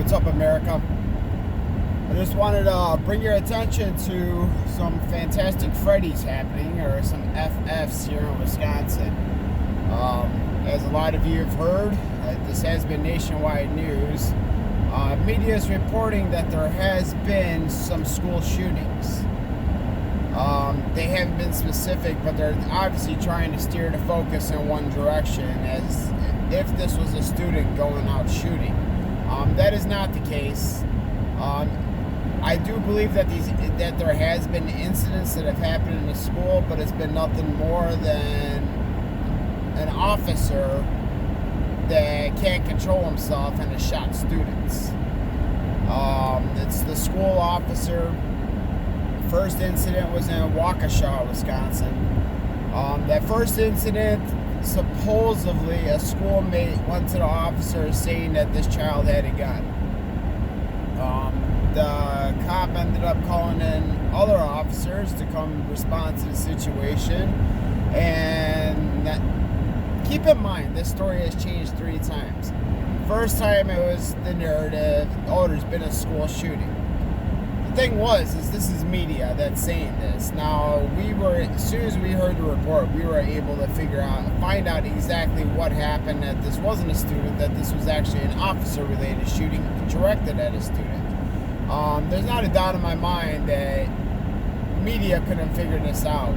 What's up, America? I just wanted to bring your attention to some fantastic Freddy's happening, or some FFs here in Wisconsin. As a lot of you have heard, this has been nationwide news. Media is reporting that there has been some school shootings. They haven't been specific, but they're obviously trying to steer the focus in one direction, as if this was a student going out shooting. That is not the case. I do believe that there has been incidents that have happened in the school, but it's been nothing more than an officer that can't control himself and has shot students. It's the school officer. First incident was in Waukesha, Wisconsin. That first incident, supposedly a schoolmate went to the officer saying that this child had a gun. The cop ended up calling in other officers to come respond to the situation. And keep in mind, this story has changed 3 times. First time it was the narrative, there's been a school shooting. The thing is this is media that's saying this. Now, as soon as we heard the report, we were able to find out exactly what happened, that this wasn't a student, that this was actually an officer-related shooting directed at a student. There's not a doubt in my mind that media could have figured this out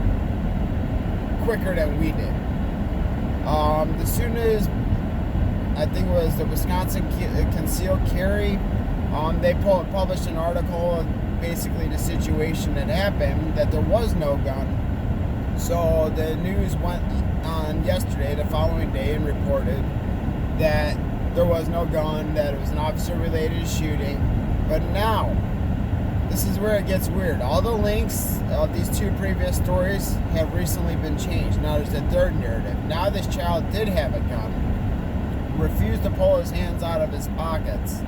quicker than we did. As soon as, I think it was the Wisconsin Concealed Carry, they published an article, basically the situation that happened, that there was no gun. So the news went on yesterday, the following day, and reported that there was no gun, that it was an officer-related shooting. But now, this is where it gets weird. All the links of these 2 previous stories have recently been changed. Now there's a third narrative. Now this child did have a gun, refused to pull his hands out of his pockets.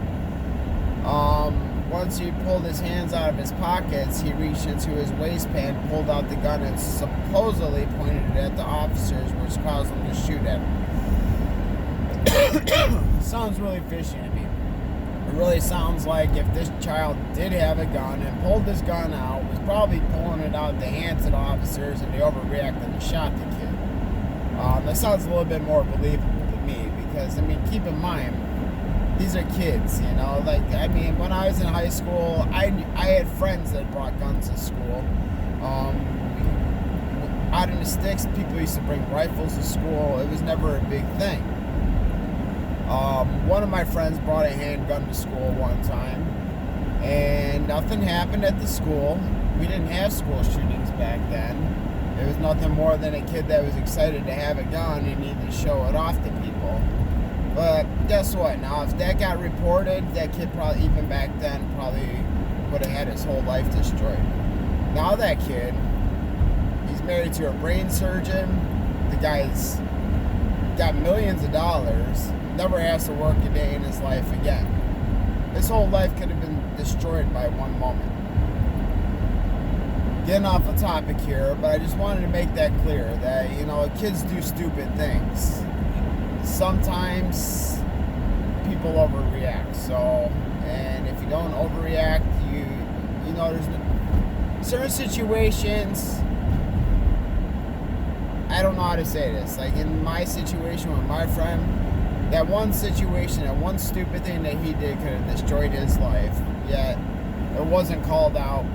Once he pulled his hands out of his pockets, he reached into his waistband, pulled out the gun, and supposedly pointed it at the officers, which caused them to shoot at him. Sounds really fishy to me. It really sounds like if this child did have a gun and pulled this gun out, was probably pulling it out of the hands of the officers, and they overreacted and shot the kid. That sounds a little bit more believable to me, because, keep in mind, these are kids, when I was in high school, I had friends that brought guns to school. Out in the sticks, people used to bring rifles to school. It was never a big thing. One of my friends brought a handgun to school one time, and nothing happened at the school. We didn't have school shootings back then. It was nothing more than a kid that was excited to have a gun and needed to show it off to people. But guess what? Now, if that got reported, that kid probably, even back then, would have had his whole life destroyed. Now that kid, he's married to a brain surgeon. The guy's got millions of dollars, never has to work a day in his life again. His whole life could have been destroyed by one moment. Getting off the topic here, but I just wanted to make that clear, that, kids do stupid things. Sometimes people overreact. And if you don't overreact, there's certain situations. I don't know how to say this. Like in my situation with my friend, that one situation, that one stupid thing that he did could have destroyed his life. Yet it wasn't called out.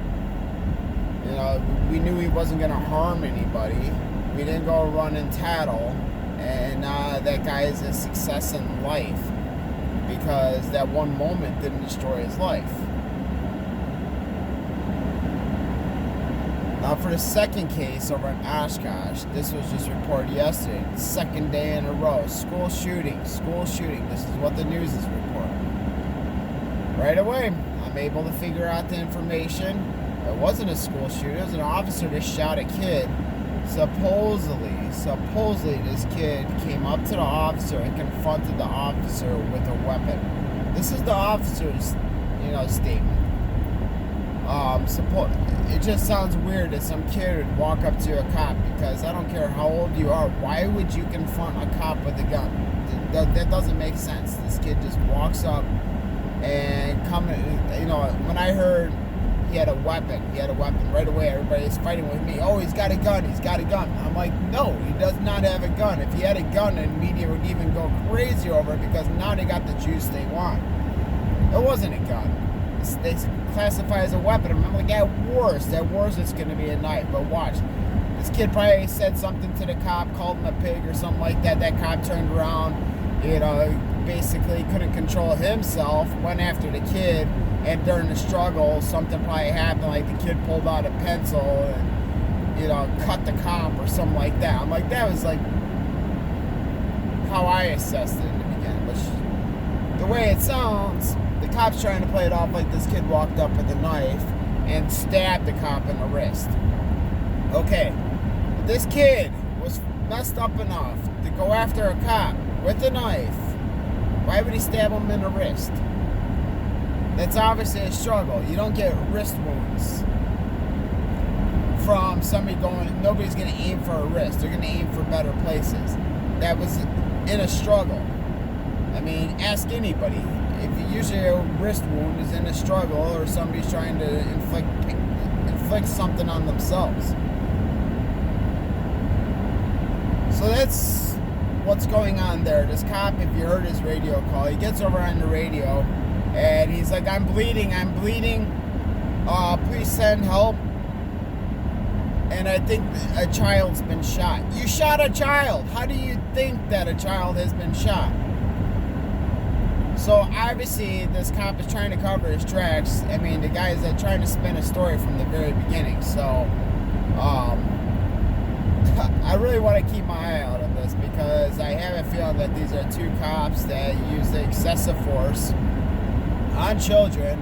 We knew he wasn't going to harm anybody. We didn't go run and tattle. And that guy is a success in life because that one moment didn't destroy his life. Now for the second case over in Oshkosh, this was just reported yesterday, the second day in a row, school shooting. This is what the news is reporting. Right away, I'm able to figure out the information. It wasn't a school shooting, it was an officer that shot a kid. Supposedly this kid came up to the officer and confronted the officer with a weapon. This is the officer's, statement. It just sounds weird that some kid would walk up to a cop, because I don't care how old you are, why would you confront a cop with a gun? That doesn't make sense. This kid just walks up, and coming, when I heard he had a weapon right away, everybody's fighting with me. Oh, he's got a gun. I'm like, no, he does not have a gun. If he had a gun, then media would even go crazy over it, because now they got the juice they want. It wasn't a gun. They classify as a weapon. I'm like, at worst it's going to be a knife. But watch, this kid probably said something to the cop, called him a pig or something like that. That cop turned around, basically couldn't control himself, went after the kid, and during the struggle, something probably happened, like the kid pulled out a pencil and, cut the cop or something like that. I'm like, that was like how I assessed it in the beginning. But the way it sounds, the cop's trying to play it off like this kid walked up with a knife and stabbed the cop in the wrist. Okay, this kid was messed up enough to go after a cop with a knife. Why would he stab him in the wrist? That's obviously a struggle. You don't get wrist wounds from somebody nobody's going to aim for a wrist. They're going to aim for better places. That was in a struggle. I mean, ask anybody. If usually a wrist wound is in a struggle, or somebody's trying to inflict something on themselves. So that's what's going on there. This cop, if you heard his radio call, he gets over on the radio and he's like, I'm bleeding. Please send help. And I think a child's been shot. You shot a child. How do you think that a child has been shot? So obviously this cop is trying to cover his tracks. I mean, the guy is trying to spin a story from the very beginning. So I really want to keep my eye out on this, because I have a feeling that these are two cops that use the excessive force on children,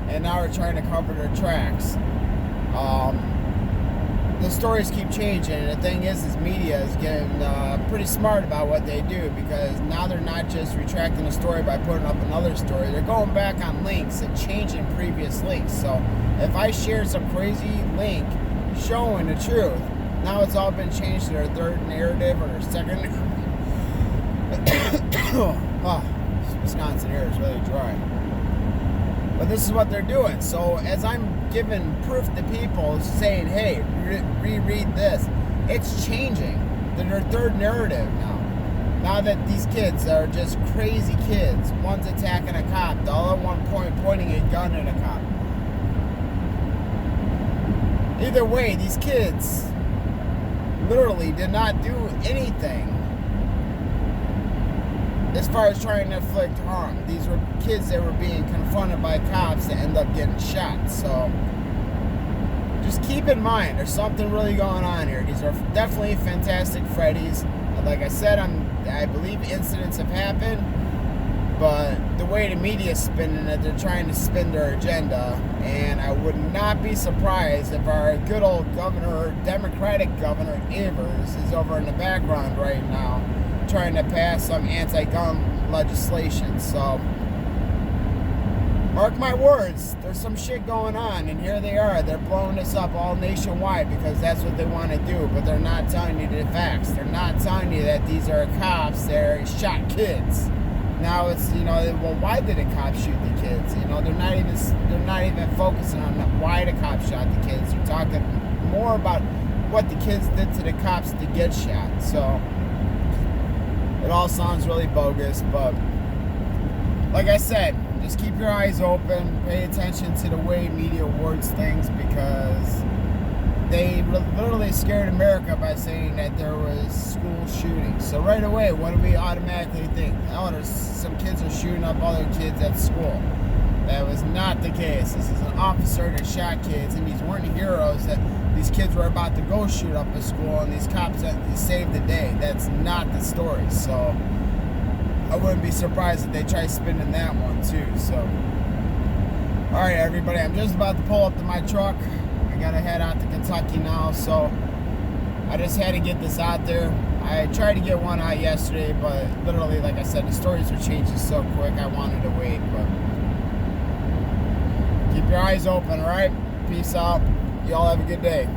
and now are trying to cover their tracks. The stories keep changing, and the thing is media is getting pretty smart about what they do, because now they're not just retracting a story by putting up another story. They're going back on links and changing previous links. So if I share some crazy link showing the truth, now it's all been changed to their third narrative or their second. Oh, Wisconsin air is really dry. But this is what they're doing. So as I'm giving proof to people, saying, hey, reread this, it's changing. They're their third narrative now. Now that these kids are just crazy kids. One's attacking a cop, the other one pointing a gun at a cop. Either way, these kids literally did not do anything as far as trying to inflict harm. These were kids that were being confronted by cops that end up getting shot. So just keep in mind, there's something really going on here. These are definitely fantastic Freddys. Like I said, I believe incidents have happened, but the way the media is spinning it, they're trying to spin their agenda. And I would not be surprised if our good old governor, Democratic Governor Evers, is over in the background right now trying to pass some anti-gun legislation. So mark my words, there's some shit going on, and here they are. They're blowing this up all nationwide because that's what they want to do, but they're not telling you the facts. They're not telling you that these are cops that shot kids. Now it's, well, why did a cop shoot the kids? They're not even focusing on why the cop shot the kids. They're talking more about what the kids did to the cops to get shot. So it all sounds really bogus, but like I said, just keep your eyes open, pay attention to the way media words things, because they literally scared America by saying that there was school shootings. So right away, what do we automatically think? Oh, there's some kids are shooting up other kids at school. That was not the case. This is an officer that shot kids, and these weren't heroes that these kids were about to go shoot up a school, and these cops that saved the day. That's not the story. So I wouldn't be surprised if they try spinning that one too. So, all right, everybody, I'm just about to pull up to my truck. I gotta head out to Kentucky now, so I just had to get this out there. I tried to get one out yesterday, but literally, like I said, the stories are changing so quick, I wanted to wait. But keep your eyes open, all right? Peace out. Y'all have a good day.